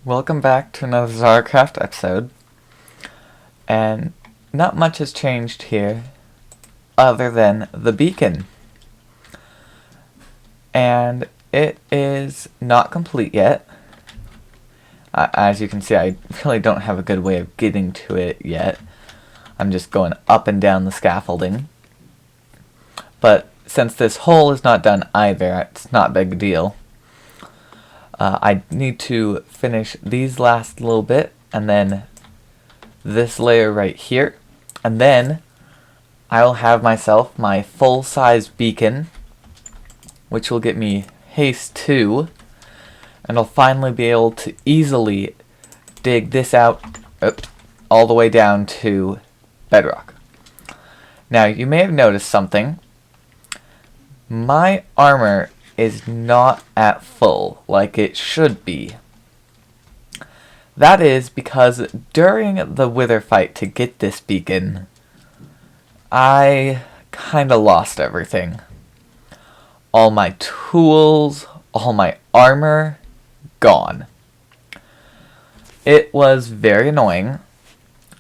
Welcome back to another Zarcraft episode, and not much has changed here other than the beacon. And it is not complete yet. As you can see, I really don't have a good way of getting to it yet. I'm just going up and down the scaffolding. But since this hole is not done either, it's not a big deal. I need to finish these last little bit, and then this layer right here, and then I will have myself my full-size beacon, which will get me haste 2, and I'll finally be able to easily dig this out all the way down to bedrock. Now, you may have noticed something. My armor is not at full like it should be. That is because during the wither fight to get this beacon, I kinda lost everything. All my tools, all my armor, gone. It was very annoying,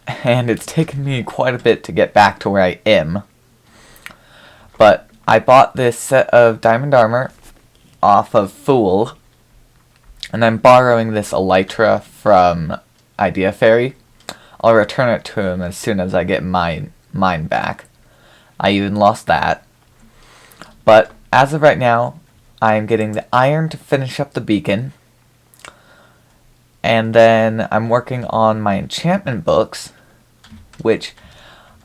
and it's taken me quite a bit to get back to where I am. But I bought this set of diamond armor off of Fool, and I'm borrowing this elytra from Idea Fairy. I'll return it to him as soon as I get mine back. I even lost that. But as of right now, I am getting the iron to finish up the beacon, and then I'm working on my enchantment books, which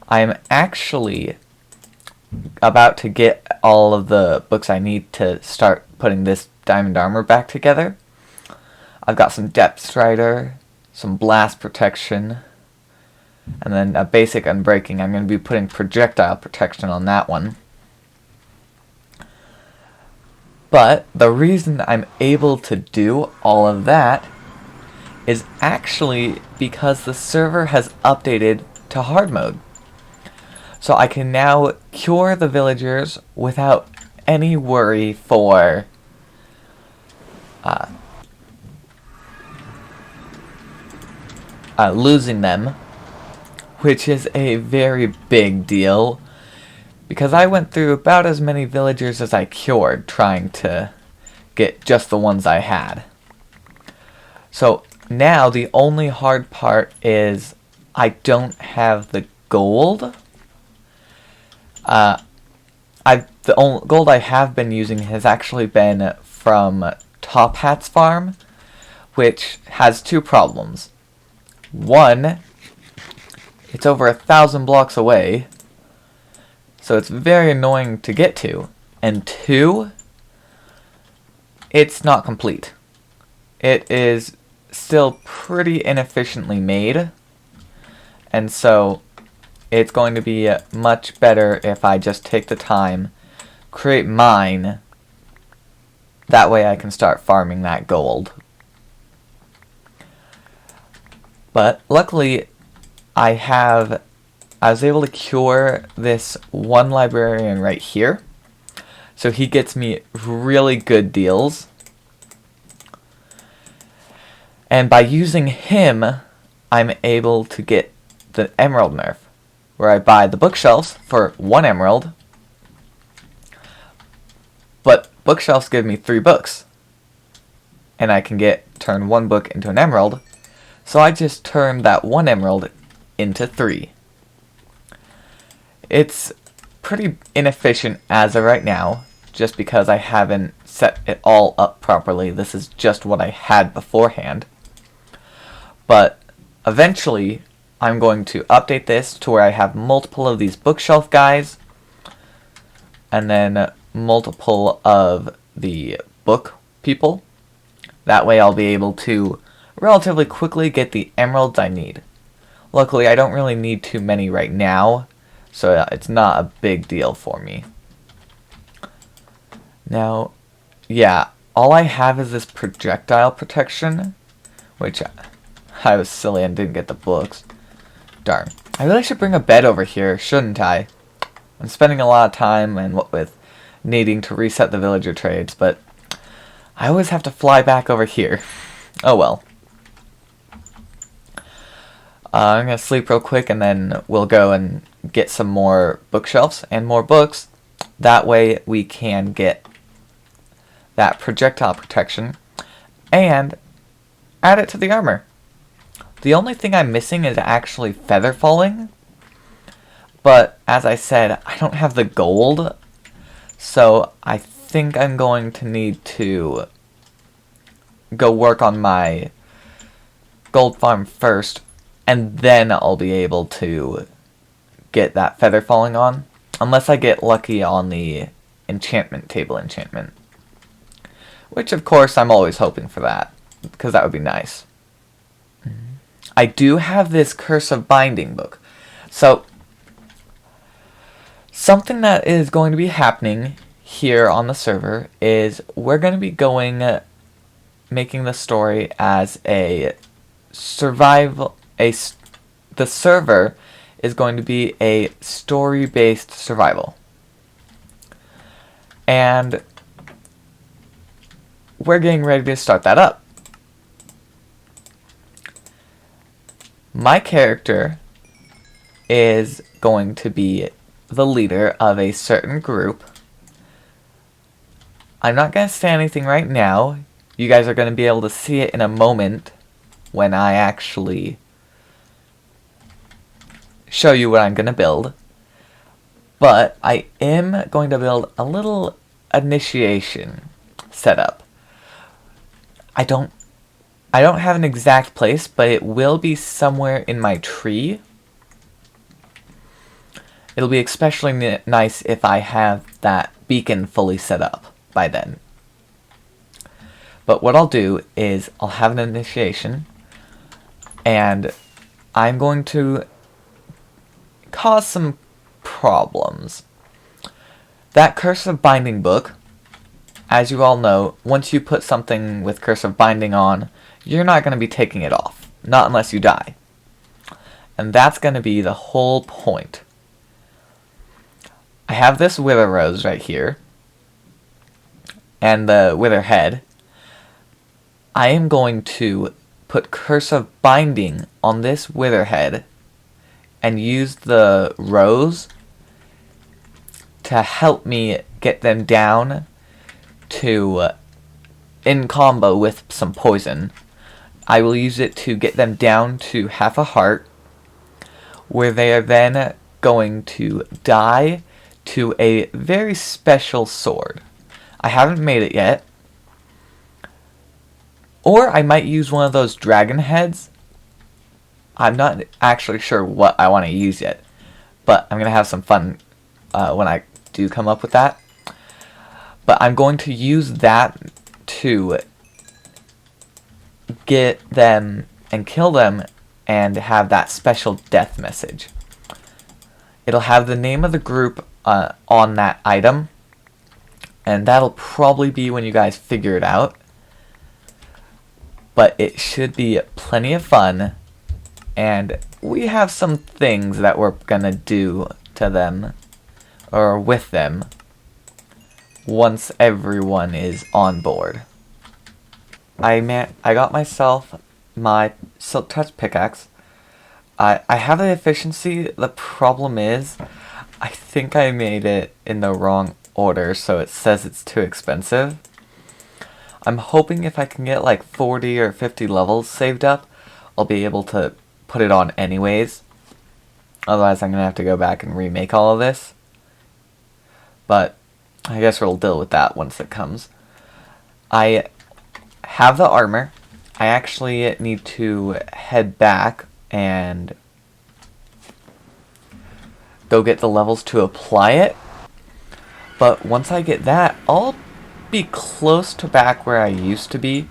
I'm actually about to get all of the books I need to start putting this diamond armor back together. I've got some depth strider, some blast protection, and then a basic unbreaking. I'm going to be putting projectile protection on that one. But the reason I'm able to do all of that is actually because the server has updated to hard mode. So I can now cure the villagers without any worry for losing them, which is a very big deal, because I went through about as many villagers as I cured trying to get just the ones I had. So now the only hard part is I don't have the gold. The only gold I have been using has actually been from Top Hat's farm, which has two problems. One, it's over 1,000 blocks away, so it's very annoying to get to. And two, it's not complete. It is still pretty inefficiently made, and so it's going to be much better if I just take the time, create mine. That way I can start farming that gold. But luckily, I was able to cure this one librarian right here. So he gets me really good deals. And by using him, I'm able to get the emerald nerf, where I buy the bookshelves for 1 emerald, but bookshelves give me 3 books, and I can turn 1 book into an emerald, so I just turned that 1 emerald into 3. It's pretty inefficient as of right now, just because I haven't set it all up properly. This is just what I had beforehand, but eventually I'm going to update this to where I have multiple of these bookshelf guys, and then multiple of the book people. That way I'll be able to relatively quickly get the emeralds I need. Luckily, I don't really need too many right now, so it's not a big deal for me. Now, yeah, all I have is this projectile protection, which I was silly and didn't get the books. Darn. I really should bring a bed over here, shouldn't I? I'm spending a lot of time and what with needing to reset the villager trades, but I always have to fly back over here. Oh well. I'm going to sleep real quick, and then we'll go and get some more bookshelves and more books. That way we can get that projectile protection and add it to the armor. The only thing I'm missing is actually feather falling. But as I said, I don't have the gold. So I think I'm going to need to go work on my gold farm first, and then I'll be able to get that feather falling on. Unless I get lucky on the enchantment table enchantment. Which of course I'm always hoping for that, because that would be nice. I do have this Curse of Binding book. So, something that is going to be happening here on the server is we're going to be making the story as a survival, the server is going to be a story-based survival. And we're getting ready to start that up. My character is going to be the leader of a certain group. I'm not going to say anything right now. You guys are going to be able to see it in a moment when I actually show you what I'm going to build. But I am going to build a little initiation setup. I don't have an exact place, but it will be somewhere in my tree. It'll be especially nice if I have that beacon fully set up by then. But what I'll do is I'll have an initiation, and I'm going to cause some problems. That Curse of Binding book, as you all know, once you put something with Curse of Binding on, you're not going to be taking it off. Not unless you die. And that's going to be the whole point. I have this Wither Rose right here. And the Wither Head. I am going to put Curse of Binding on this Wither Head. And use the Rose to help me get them down to, in combo with some poison. I will use it to get them down to half a heart, where they are then going to die to a very special sword. I haven't made it yet. Or I might use one of those dragon heads. I'm not actually sure what I want to use yet, but I'm going to have some fun when I do come up with that. But I'm going to use that to get them and kill them and have that special death message. It'll have the name of the group on that item, and that'll probably be when you guys figure it out. But it should be plenty of fun, and we have some things that we're gonna do to them, or with them, once everyone is on board. I got myself my Silk Touch pickaxe. I have the efficiency. The problem is, I think I made it in the wrong order, so it says it's too expensive. I'm hoping if I can get like 40 or 50 levels saved up, I'll be able to put it on anyways. Otherwise, I'm going to have to go back and remake all of this. But I guess we'll deal with that once it comes. I have the armor. I actually need to head back and go get the levels to apply it. But once I get that, I'll be close to back where I used to be.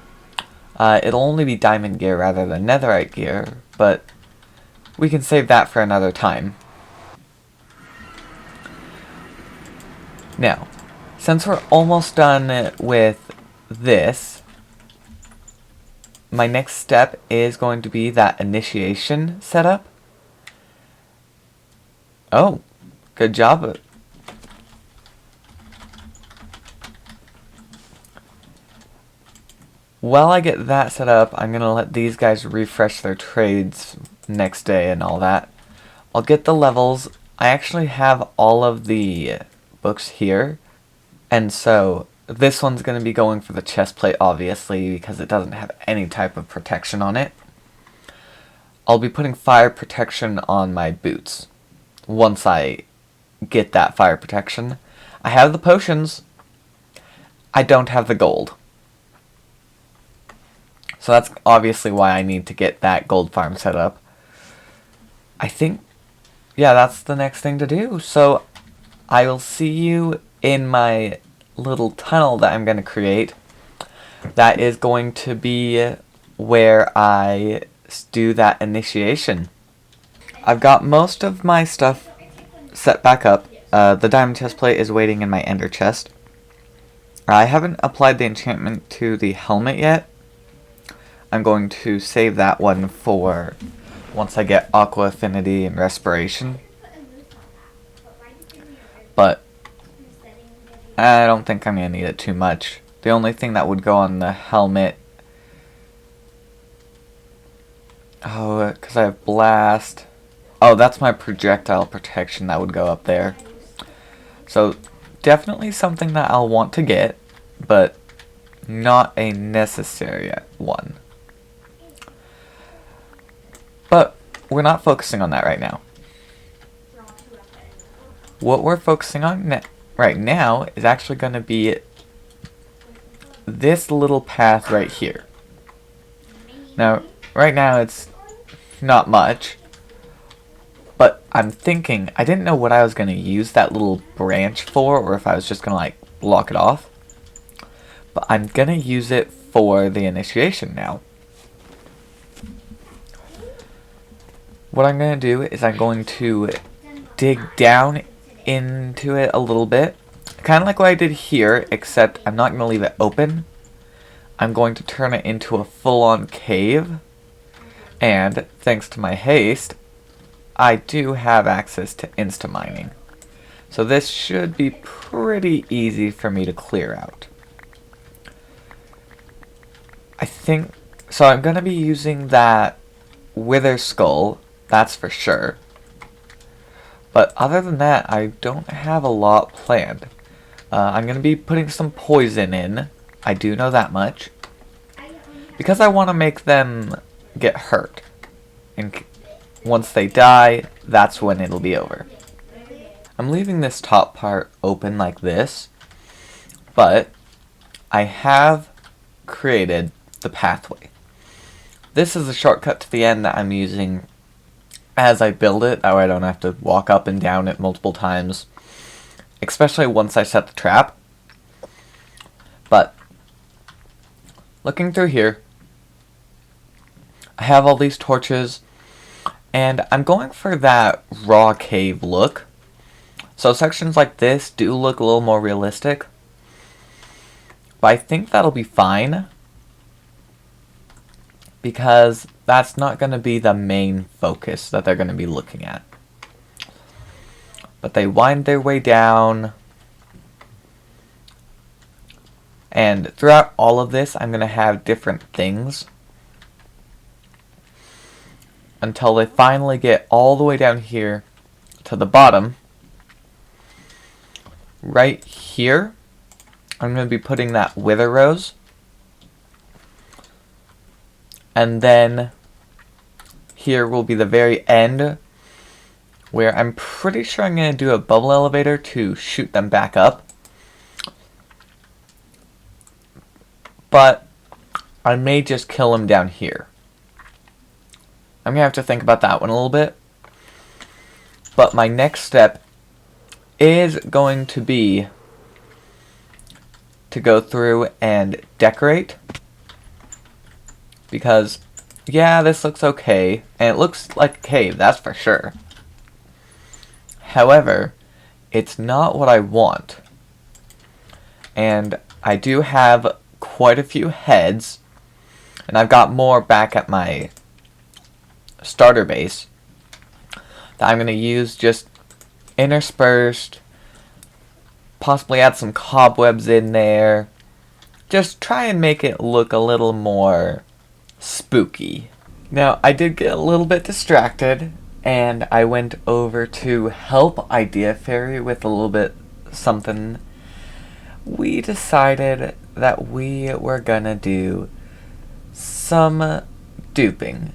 It'll only be diamond gear rather than netherite gear, but we can save that for another time. Now, since we're almost done with this, my next step is going to be that initiation setup. Oh, good job. While I get that set up, I'm going to let these guys refresh their trades next day and all that. I'll get the levels. I actually have all of the books here, and so this one's going to be going for the chest plate, obviously, because it doesn't have any type of protection on it. I'll be putting fire protection on my boots once I get that fire protection. I have the potions. I don't have the gold. So that's obviously why I need to get that gold farm set up. I think, yeah, that's the next thing to do. So I will see you in my little tunnel that I'm going to create. That is going to be where I do that initiation. I've got most of my stuff set back up. The diamond chest plate is waiting in my ender chest. I haven't applied the enchantment to the helmet yet. I'm going to save that one for once I get aqua affinity and respiration. But I don't think I'm going to need it too much. The only thing that would go on the helmet... Oh, because I have blast. Oh, that's my projectile protection that would go up there. So, definitely something that I'll want to get, but not a necessary one. But we're not focusing on that right now. What we're focusing on right now is actually going to be this little path right here. Now, right now it's not much, but I'm thinking, I didn't know what I was going to use that little branch for, or if I was just going to like block it off. But I'm going to use it for the initiation now. What I'm going to do is I'm going to dig down into it a little bit. Kind of like what I did here, except I'm not going to leave it open. I'm going to turn it into a full-on cave. And thanks to my haste, I do have access to insta-mining. So this should be pretty easy for me to clear out. I think, so I'm going to be using that wither skull, that's for sure. But other than that, I don't have a lot planned. I'm going to be putting some poison in. I do know that much. Because I want to make them get hurt. And once they die, that's when it'll be over. I'm leaving this top part open like this. But I have created the pathway. This is a shortcut to the end that I'm using as I build it. That way I don't have to walk up and down it multiple times. Especially once I set the trap. But looking through here, I have all these torches, and I'm going for that raw cave look. So sections like this do look a little more realistic, but I think that'll be fine, because that's not going to be the main focus that they're going to be looking at. But they wind their way down, and throughout all of this I'm going to have different things until they finally get all the way down here to the bottom. Right here I'm going to be putting that wither rose, and then here will be the very end, where I'm pretty sure I'm going to do a bubble elevator to shoot them back up. But I may just kill them down here. I'm going to have to think about that one a little bit. But my next step is going to be to go through and decorate. Because, yeah, this looks okay. And it looks like a cave, that's for sure. However, it's not what I want. And I do have quite a few heads. And I've got more back at my starter base that I'm going to use just interspersed. Possibly add some cobwebs in there. Just try and make it look a little more spooky. Now, I did get a little bit distracted, and I went over to help Idea Fairy with a little bit something. We decided that we were gonna do some duping.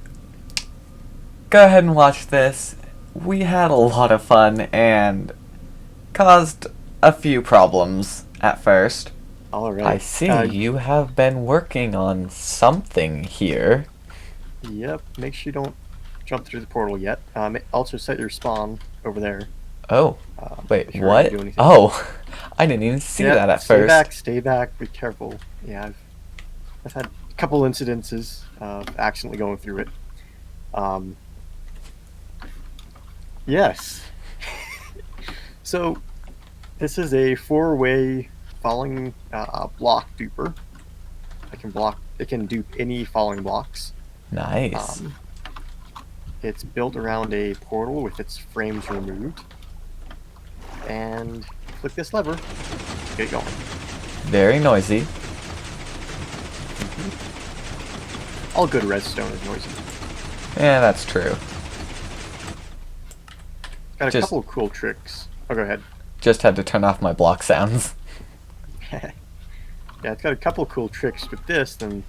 Go ahead and watch this. We had a lot of fun and caused a few problems at first. Alright. I see you have been working on something here. Yep, make sure you don't jump through the portal yet. Also set your spawn over there. Oh, wait, if you're ready what? to do anything. Oh, I didn't even see Yep, that at stay first. Stay back, be careful. Yeah, I've had a couple incidences of accidentally going through it. Yes. So, this is a 4-way falling block duper. It can dupe any falling blocks. Nice. It's built around a portal with its frames removed. And click this lever, get it going. Very noisy. All good redstone is noisy. Yeah, that's true. Got a couple of cool tricks. Oh, go ahead. Just had to turn off my block sounds. Yeah, it's got a couple of cool tricks with this. Then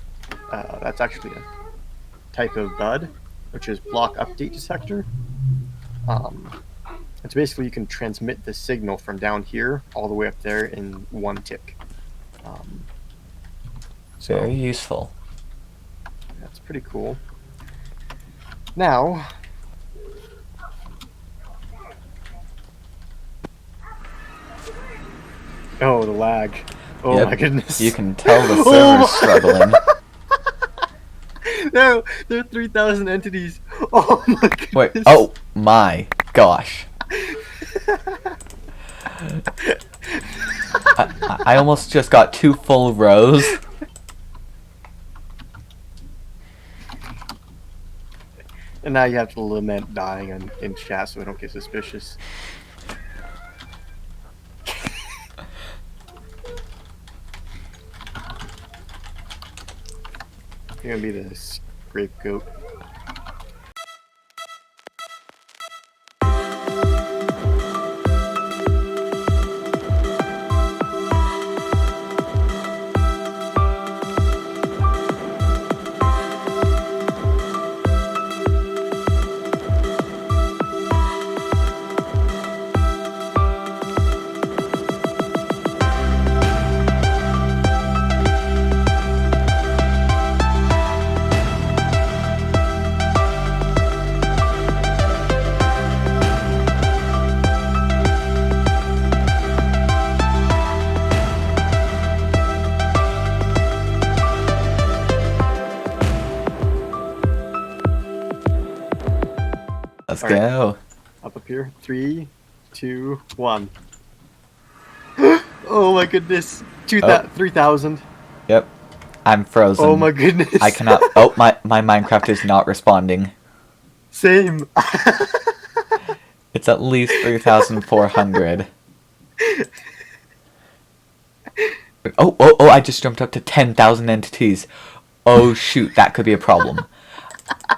that's actually a type of bud, which is block update detector. It's basically you can transmit the signal from down here all the way up there in one tick. Very useful. That's pretty cool. Now, oh, the lag. Oh, yep. My goodness. You can tell the server's struggling. No, there are 3,000 entities. Oh my goodness. Wait, oh my gosh. I almost just got 2 full rows. And now you have to lament dying in chat so we don't get suspicious. You're gonna be the scapegoat. Let's go. Up here. 3, 2, 1. Oh my goodness. 3,000. Yep. I'm frozen. Oh my goodness. I cannot. Oh, my Minecraft is not responding. Same. It's at least 3,400. Oh, I just jumped up to 10,000 entities. Oh shoot, that could be a problem.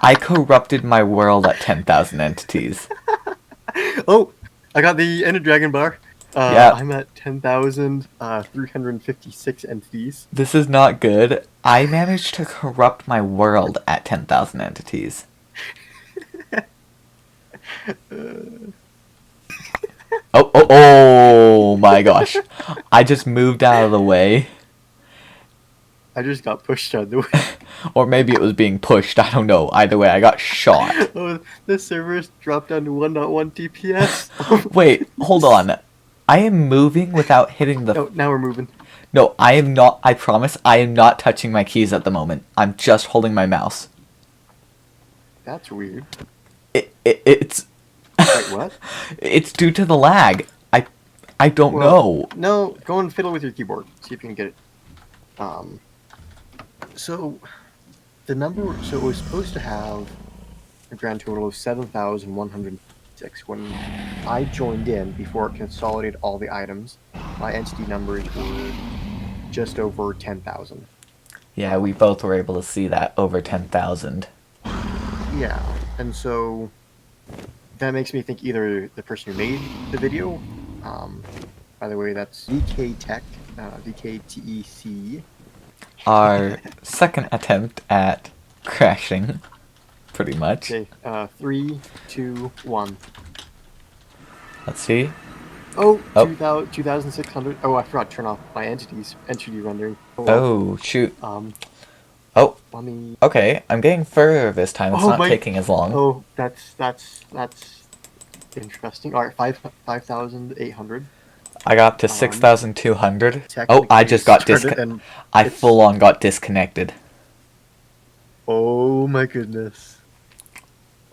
I corrupted my world at 10,000 entities. Oh, I got the Ender Dragon bar. Yeah. I'm at 10,356 entities. This is not good. I managed to corrupt my world at 10,000 entities. Oh my gosh. I just moved out of the way. I just got pushed out of the way. Or maybe it was being pushed, I don't know. Either way, I got shot. Oh, the servers dropped down to 1.1 TPS. Wait, hold on. I am moving without hitting the... No, now we're moving. No, I am not, I promise, I am not touching my keys at the moment. I'm just holding my mouse. That's weird. It's... Wait, what? It's due to the lag. I don't know. No, go and fiddle with your keyboard. See if you can get it. So, the number... So, it was supposed to have a grand total of 7,106. When I joined in, before it consolidated all the items, my entity numbers were just over 10,000. Yeah, we both were able to see that, over 10,000. Yeah, and so that makes me think either the person who made the video, by the way, that's VK Tech, VKTEC. Our second attempt at crashing, pretty much. Okay, 3, 2, 1. Let's see. Oh, Oh. 2,600. Oh, I forgot to turn off my entity rendering. Oh, well. Oh, shoot. Um, Oh, let me. okay. I'm getting further this time. It's Oh not my. taking as long. Oh, that's interesting. All right, 5,800. I got up to 6,200. Oh, Technically I just got started and I it's- full on got disconnected. Oh my goodness.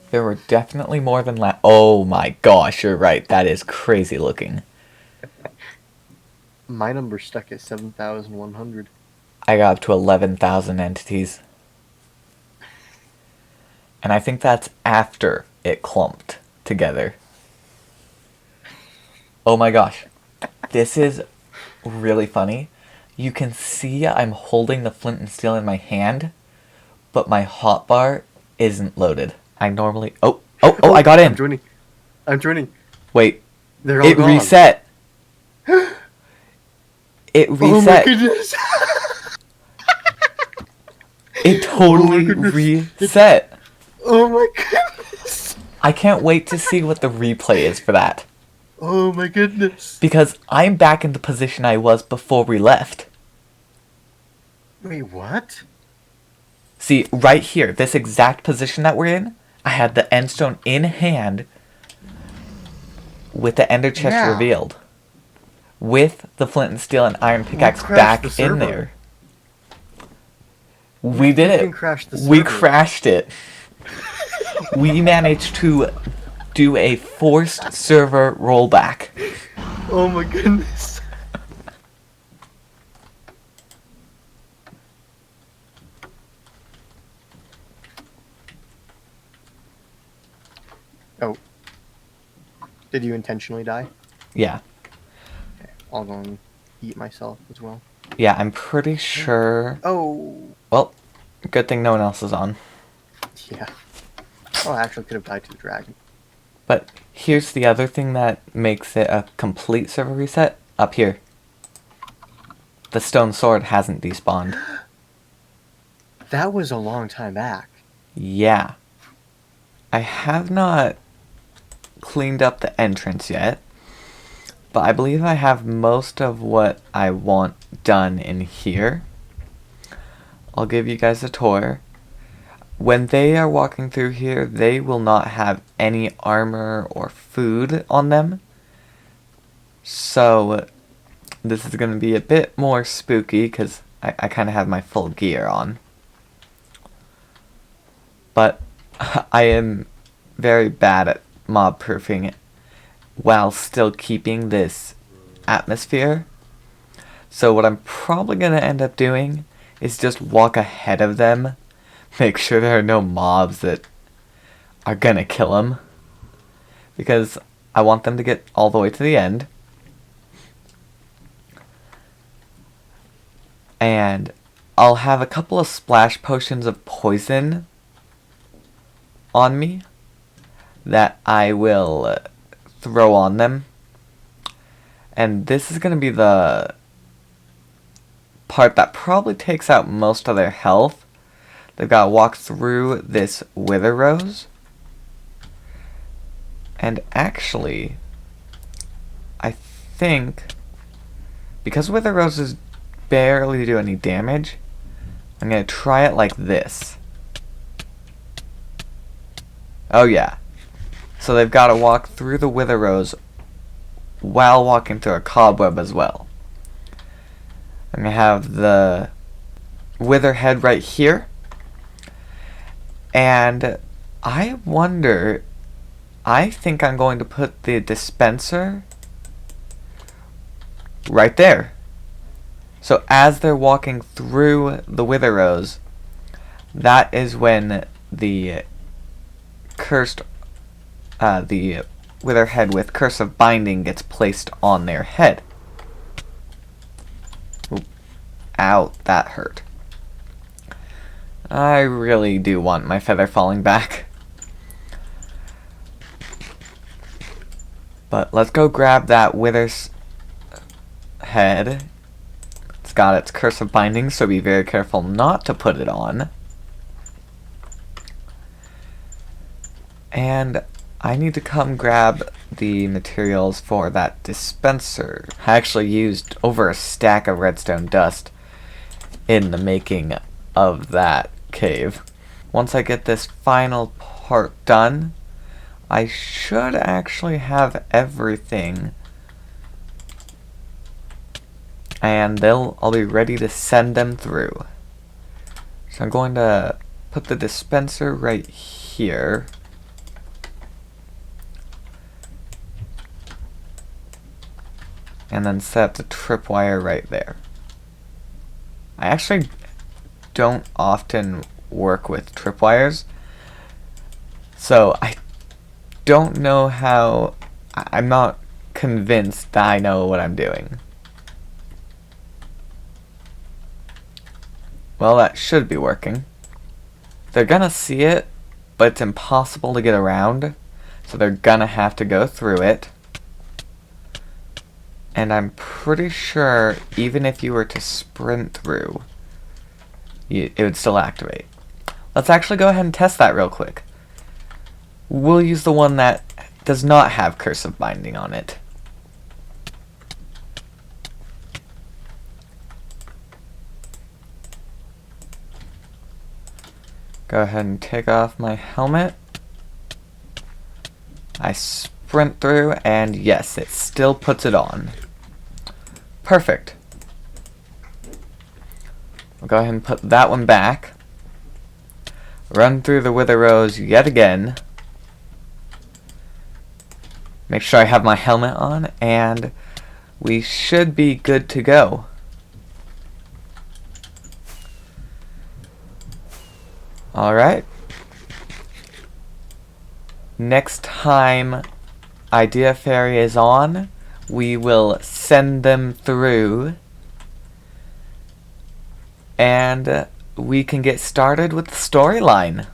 There were definitely more than Oh my gosh, you're right. That is crazy looking. My number's stuck at 7,100. I got up to 11,000 entities. And I think that's after it clumped together. Oh my gosh. This is really funny. You can see I'm holding the flint and steel in my hand, but my hotbar isn't loaded. I normally... Oh, I got in! I'm joining. Wait. They're all It gone. reset! It Oh my reset! goodness. It totally reset! Oh my goodness. I can't wait to see what the replay is for that. Oh my goodness. Because I'm back in the position I was before we left. Wait, what? See, right here, this exact position that we're in, I had the endstone in hand with the ender chest revealed. With the flint and steel and iron pickaxe back in there. We did it. We crashed it. We managed to do a forced server rollback. Oh my goodness. Oh. Did you intentionally die? Yeah. Okay, I'll go and eat myself as well. Yeah, I'm pretty sure... Oh. Well, good thing no one else is on. Yeah. Oh, I actually could have died to the dragon. But here's the other thing that makes it a complete server reset. Up here. The stone sword hasn't despawned. That was a long time back. Yeah. I have not cleaned up the entrance yet, but I believe I have most of what I want done in here. I'll give you guys a tour. When they are walking through here, they will not have any armor or food on them. So this is going to be a bit more spooky because I kind of have my full gear on. But I am very bad at mob proofing while still keeping this atmosphere. So what I'm probably going to end up doing is just walk ahead of them. Make sure there are no mobs that are going to kill them. Because I want them to get all the way to the end. And I'll have a couple of splash potions of poison on me that I will throw on them. And this is going to be the part that probably takes out most of their health. They've got to walk through this wither rose. And actually, I think, because wither roses barely do any damage, I'm going to try it like this. Oh yeah. So they've got to walk through the wither rose while walking through a cobweb as well. I'm going to have the wither head right here. And I wonder, I think I'm going to put the dispenser right there. So as they're walking through the wither rose, that is when the cursed, the wither head with curse of binding gets placed on their head. Oop. Ow, that hurt. I really do want my feather falling back. But let's go grab that wither's head. It's got its curse of binding, so be very careful not to put it on. And I need to come grab the materials for that dispenser. I actually used over a stack of redstone dust in the making of that cave. Once I get this final part done, I should actually have everything, and I'll be ready to send them through. So I'm going to put the dispenser right here. And then set up the tripwire right there. I actually don't often work with tripwires, so I don't know how. I'm not convinced that I know what I'm doing. Well, that should be working. They're gonna see it, but it's impossible to get around, so they're gonna have to go through it. And I'm pretty sure even if you were to sprint through, it would still activate. Let's actually go ahead and test that real quick. We'll use the one that does not have Curse of Binding on it. Go ahead and take off my helmet. I sprint through, and yes, it still puts it on. Perfect. We'll go ahead and put that one back. Run through the wither rows yet again. Make sure I have my helmet on, and we should be good to go. Alright. Next time Idea Fairy is on, we will send them through, and we can get started with the storyline.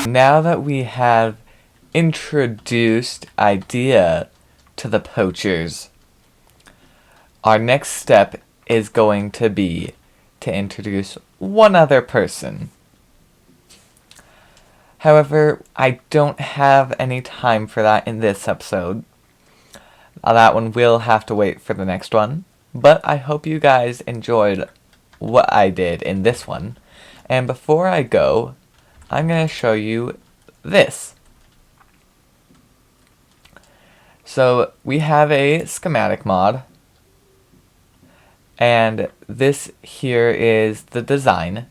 Now that we have introduced Idea to the poachers, our next step is going to be to introduce one other person. However, I don't have any time for that in this episode. That one will have to wait for the next one, but I hope you guys enjoyed what I did in this one. And before I go, I'm going to show you this. So we have a schematic mod, and this here is the design.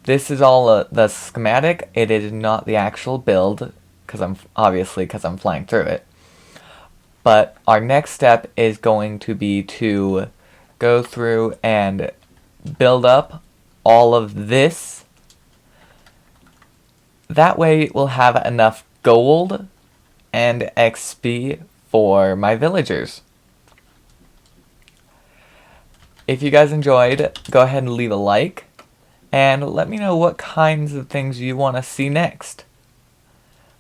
This is all the schematic. It is not the actual build, because I'm flying through it. But our next step is going to be to go through and build up all of this. That way we'll have enough gold and XP for my villagers. If you guys enjoyed, go ahead and leave a like, and let me know what kinds of things you want to see next.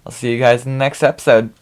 I'll see you guys in the next episode.